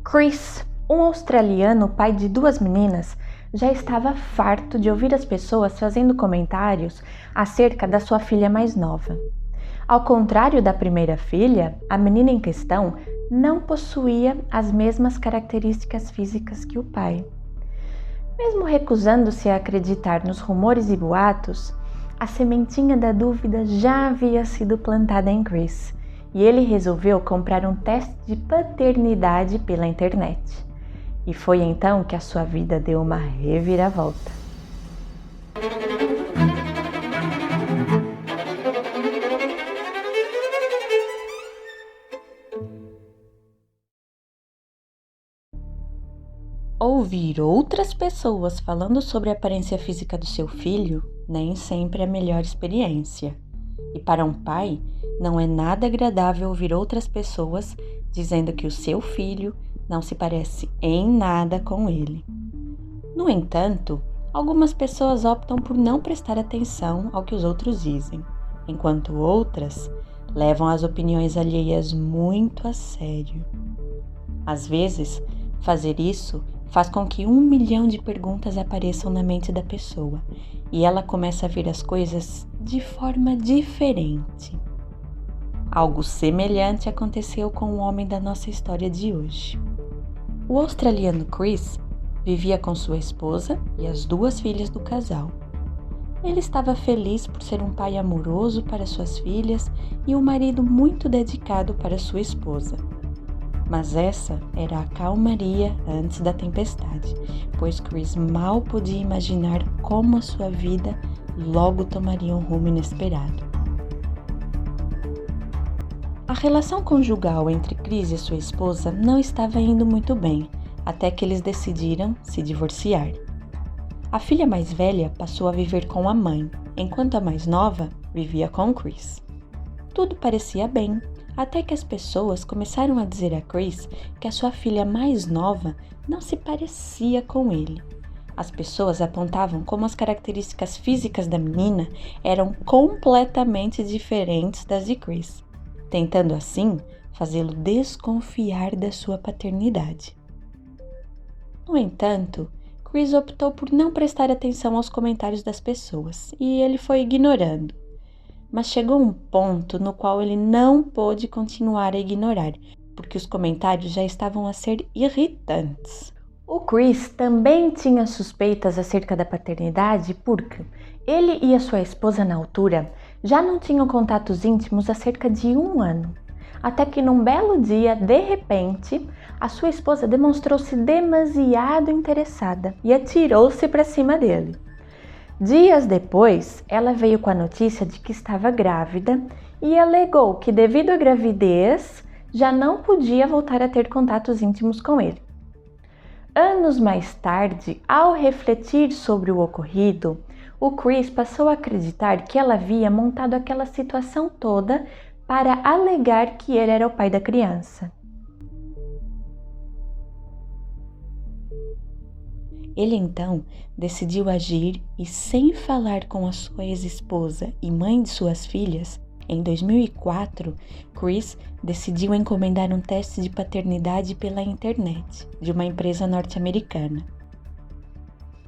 Chris, um australiano pai de 2 meninas, já estava farto de ouvir as pessoas fazendo comentários acerca da sua filha mais nova. Ao contrário da primeira filha, a menina em questão não possuía as mesmas características físicas que o pai. Mesmo recusando-se a acreditar nos rumores e boatos, a sementinha da dúvida já havia sido plantada em Chris e ele resolveu comprar um teste de paternidade pela internet. E foi então que a sua vida deu uma reviravolta. Ouvir outras pessoas falando sobre a aparência física do seu filho nem sempre é a melhor experiência. E para um pai, não é nada agradável ouvir outras pessoas dizendo que o seu filho não se parece em nada com ele. No entanto, algumas pessoas optam por não prestar atenção ao que os outros dizem, enquanto outras levam as opiniões alheias muito a sério. Às vezes, fazer isso faz com que 1 milhão de perguntas apareçam na mente da pessoa e ela começa a ver as coisas de forma diferente. Algo semelhante aconteceu com o homem da nossa história de hoje. O australiano Chris vivia com sua esposa e as 2 filhas do casal. Ele estava feliz por ser um pai amoroso para suas filhas e um marido muito dedicado para sua esposa. Mas essa era a calmaria antes da tempestade, pois Chris mal podia imaginar como a sua vida logo tomaria um rumo inesperado. A relação conjugal entre Chris e sua esposa não estava indo muito bem, até que eles decidiram se divorciar. A filha mais velha passou a viver com a mãe, enquanto a mais nova vivia com Chris. Tudo parecia bem, até que as pessoas começaram a dizer a Chris que a sua filha mais nova não se parecia com ele. As pessoas apontavam como as características físicas da menina eram completamente diferentes das de Chris, tentando assim fazê-lo desconfiar da sua paternidade. No entanto, Chris optou por não prestar atenção aos comentários das pessoas e ele foi ignorando. Mas chegou um ponto no qual ele não pôde continuar a ignorar, porque os comentários já estavam a ser irritantes. O Chris também tinha suspeitas acerca da paternidade porque ele e a sua esposa na altura já não tinham contatos íntimos há cerca de 1 ano. Até que num belo dia, de repente, a sua esposa demonstrou-se demasiado interessada e atirou-se para cima dele. Dias depois, ela veio com a notícia de que estava grávida e alegou que, devido à gravidez, já não podia voltar a ter contatos íntimos com ele. Anos mais tarde, ao refletir sobre o ocorrido, o Chris passou a acreditar que ela havia montado aquela situação toda para alegar que ele era o pai da criança. Ele então decidiu agir e, sem falar com a sua ex-esposa e mãe de suas filhas, em 2004, Chris decidiu encomendar um teste de paternidade pela internet de uma empresa norte-americana.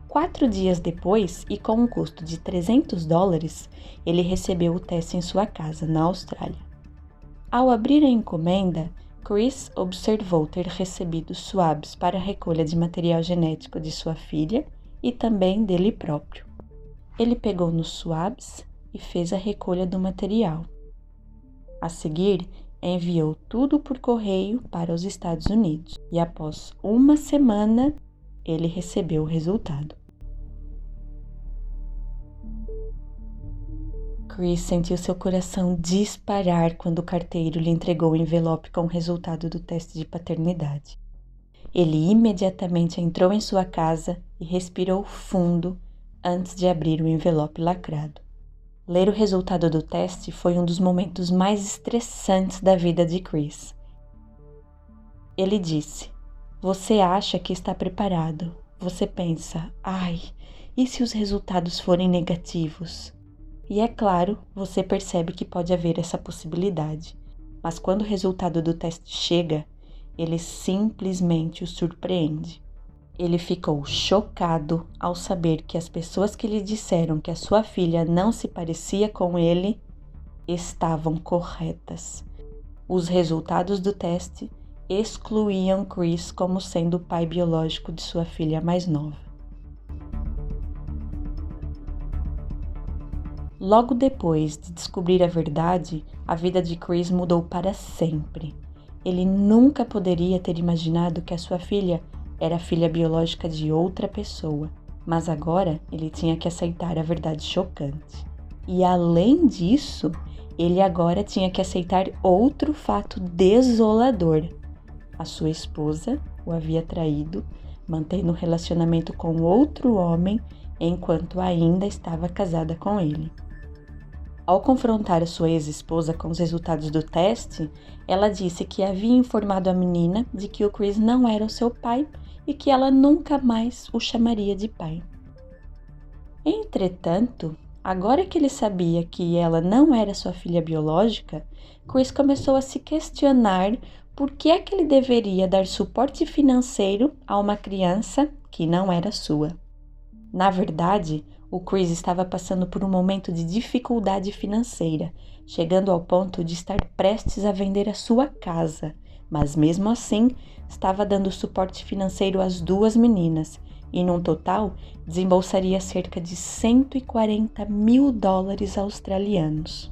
4 dias depois, e com um custo de $300, ele recebeu o teste em sua casa, na Austrália. Ao abrir a encomenda, Chris observou ter recebido swabs para a recolha de material genético de sua filha e também dele próprio. Ele pegou nos swabs e fez a recolha do material. A seguir, enviou tudo por correio para os Estados Unidos e após 1 semana, ele recebeu o resultado. Chris sentiu seu coração disparar quando o carteiro lhe entregou o envelope com o resultado do teste de paternidade. Ele imediatamente entrou em sua casa e respirou fundo antes de abrir o envelope lacrado. Ler o resultado do teste foi um dos momentos mais estressantes da vida de Chris. Ele disse: "Você acha que está preparado. Você pensa, e se os resultados forem negativos?" E é claro, você percebe que pode haver essa possibilidade. Mas quando o resultado do teste chega, ele simplesmente o surpreende. Ele ficou chocado ao saber que as pessoas que lhe disseram que a sua filha não se parecia com ele estavam corretas. Os resultados do teste excluíam Chris como sendo o pai biológico de sua filha mais nova. Logo depois de descobrir a verdade, a vida de Chris mudou para sempre. Ele nunca poderia ter imaginado que a sua filha era filha biológica de outra pessoa, mas agora ele tinha que aceitar a verdade chocante. E além disso, ele agora tinha que aceitar outro fato desolador. A sua esposa o havia traído, mantendo um relacionamento com outro homem enquanto ainda estava casada com ele. Ao confrontar a sua ex-esposa com os resultados do teste, ela disse que havia informado a menina de que o Chris não era o seu pai e que ela nunca mais o chamaria de pai. Entretanto, agora que ele sabia que ela não era sua filha biológica, Chris começou a se questionar por que é que ele deveria dar suporte financeiro a uma criança que não era sua. Na verdade, o Chris estava passando por um momento de dificuldade financeira, chegando ao ponto de estar prestes a vender a sua casa, mas mesmo assim estava dando suporte financeiro às duas meninas e, num total, desembolsaria cerca de $140.000 australianos.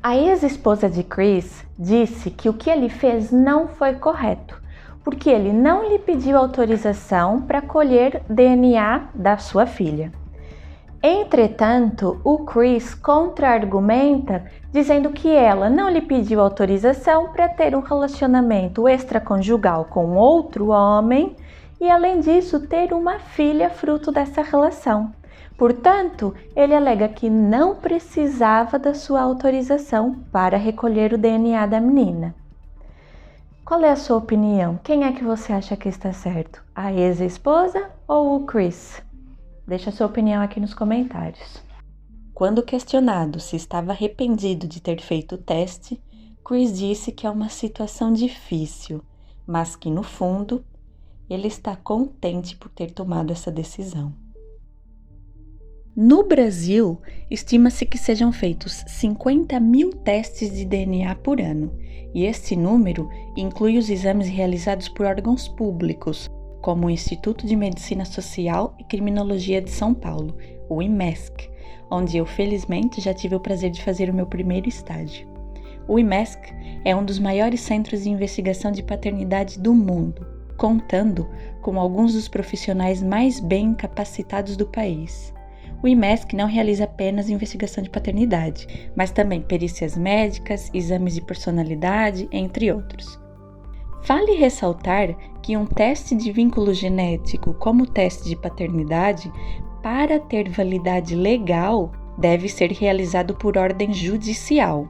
A ex-esposa de Chris disse que o que ele fez não foi correto, porque ele não lhe pediu autorização para colher DNA da sua filha. Entretanto, o Chris contra-argumenta dizendo que ela não lhe pediu autorização para ter um relacionamento extraconjugal com outro homem e, além disso, ter uma filha fruto dessa relação. Portanto, ele alega que não precisava da sua autorização para recolher o DNA da menina. Qual é a sua opinião? Quem é que você acha que está certo? A ex-esposa ou o Chris? Deixa a sua opinião aqui nos comentários. Quando questionado se estava arrependido de ter feito o teste, Chris disse que é uma situação difícil, mas que no fundo ele está contente por ter tomado essa decisão. No Brasil, estima-se que sejam feitos 50.000 testes de DNA por ano, e este número inclui os exames realizados por órgãos públicos, como o Instituto de Medicina Social e Criminologia de São Paulo, o IMESC, onde eu felizmente já tive o prazer de fazer o meu primeiro estágio. O IMESC é um dos maiores centros de investigação de paternidade do mundo, contando com alguns dos profissionais mais bem capacitados do país. O IMESC não realiza apenas investigação de paternidade, mas também perícias médicas, exames de personalidade, entre outros. Vale ressaltar que um teste de vínculo genético, como o teste de paternidade, para ter validade legal, deve ser realizado por ordem judicial.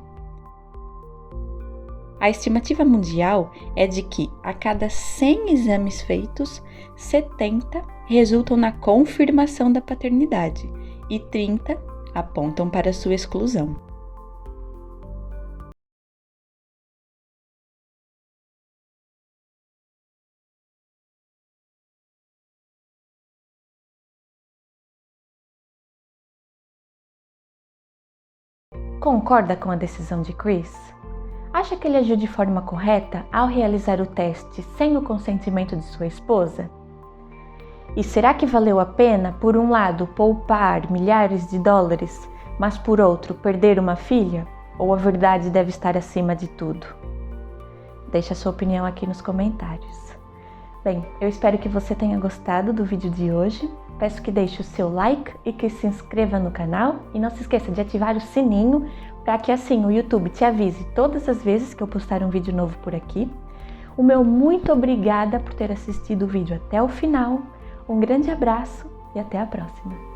A estimativa mundial é de que, a cada 100 exames feitos, 70 resultam na confirmação da paternidade e 30 apontam para sua exclusão. Concorda com a decisão de Chris? Acha que ele agiu de forma correta ao realizar o teste sem o consentimento de sua esposa? E será que valeu a pena, por um lado, poupar milhares de dólares, mas por outro, perder uma filha? Ou a verdade deve estar acima de tudo? Deixe a sua opinião aqui nos comentários. Bem, eu espero que você tenha gostado do vídeo de hoje. Peço que deixe o seu like e que se inscreva no canal. E não se esqueça de ativar o sininho para que assim o YouTube te avise todas as vezes que eu postar um vídeo novo por aqui. O meu muito obrigada por ter assistido o vídeo até o final. Um grande abraço e até a próxima!